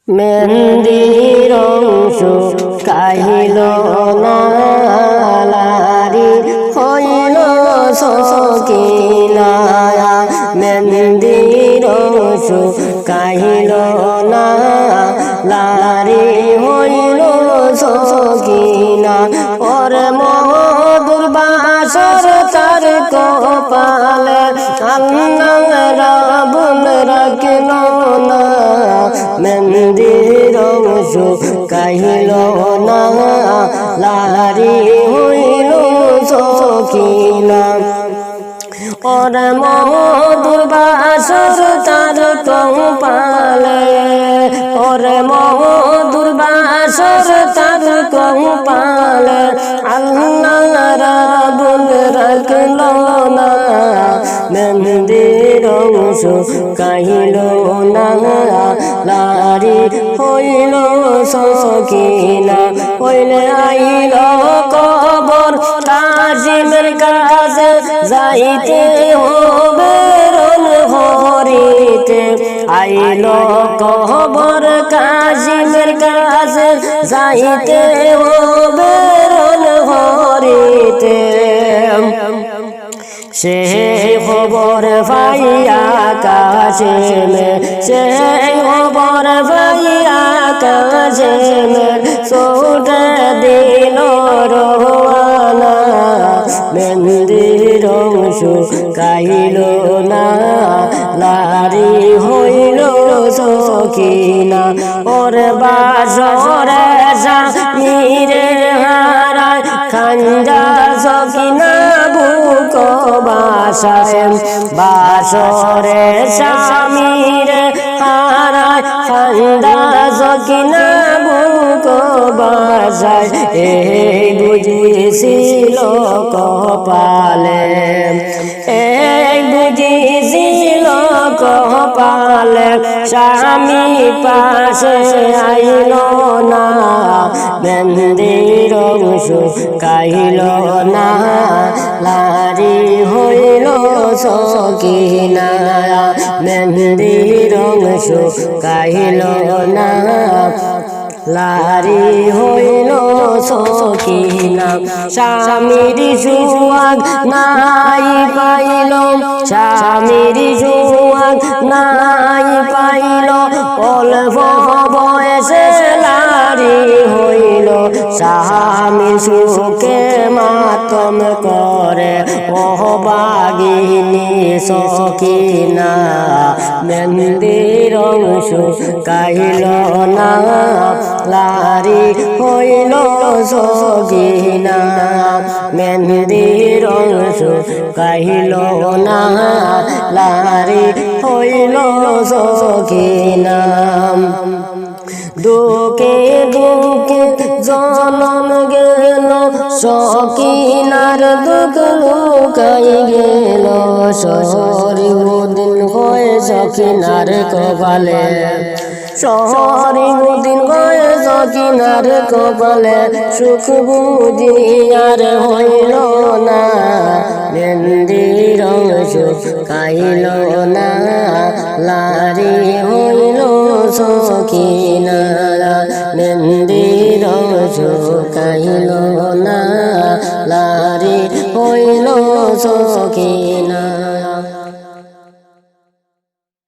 মেহেন্দির অংশ কাহিল না লারি হইল সকিনা মেহেন্দির অংশ কাহিল না লারি হইল সকিনা ওর মধুর বাসর তার কপালে আল্লাহ রাবুল রাখিল না মেহেন্দির অংশ কাহিল না লারি হইল সকিনা ওর মধুর বাসর তার কপালে ওর মধুর বাসর তার কপালে আল্লাহ রাবুল রাখিল না মেহেন্দির অংশ কাহিল না লারি হইল সকিনা হইলে আইল কবর কাজিমের কাছে যাইতে হবে রন হরিতে আইল কবর কাজিমের কাছে যাইতে হবে রন হরিতে সে খবর পাইয়া কাছে মে সে খবর পাইয়া কাছে মে ছোট দিল রোয়ানা মেহেন্দির অংশ কাহিল না লারি হইল সকিনা ওর বাসরে স্বামীরে হারায় খাঞ্জা সকিনা বুক বাসায় বাসরে স্বামীরে হারায় খাঞ্জা সকিনা বুক বাসায় এই বুঝিছিল কপালে এই বুঝিছিল কপালে স্বামী পাশে আইল না মেহেন্দির অংশ কাহিল না লারি হইল সকিনা মেহেন্দির অংশ কাহিল না লারি হইল সকিনা স্বামীর সুয়াগ নাই পাইল স্বামীর সুয়াগ নাই পাইল অল্প বয়সে লারি হইল স্বামীর সুখে মাতম করে অবাগিনী সকিনা মেহেন্দির অংশ কাহিল না লারি হইল সকিনা মেহেন্দির অংশ কাহিল না লারি হইল সকিনা দুঃখে দুঃখে জনম গেল সকিনার দুঃখ লুকাই গেল শহরি দিন হয়ে সকিনার কপালে শহরি দিন হয়ে সকিনার কপালে সুখ বুঝিয়ার হইল না মেহেন্দির অংশ কাহিল না লারি হইল সকিনা মেহেন্দির অংশ কাহিল না লারি হইল সকিনা।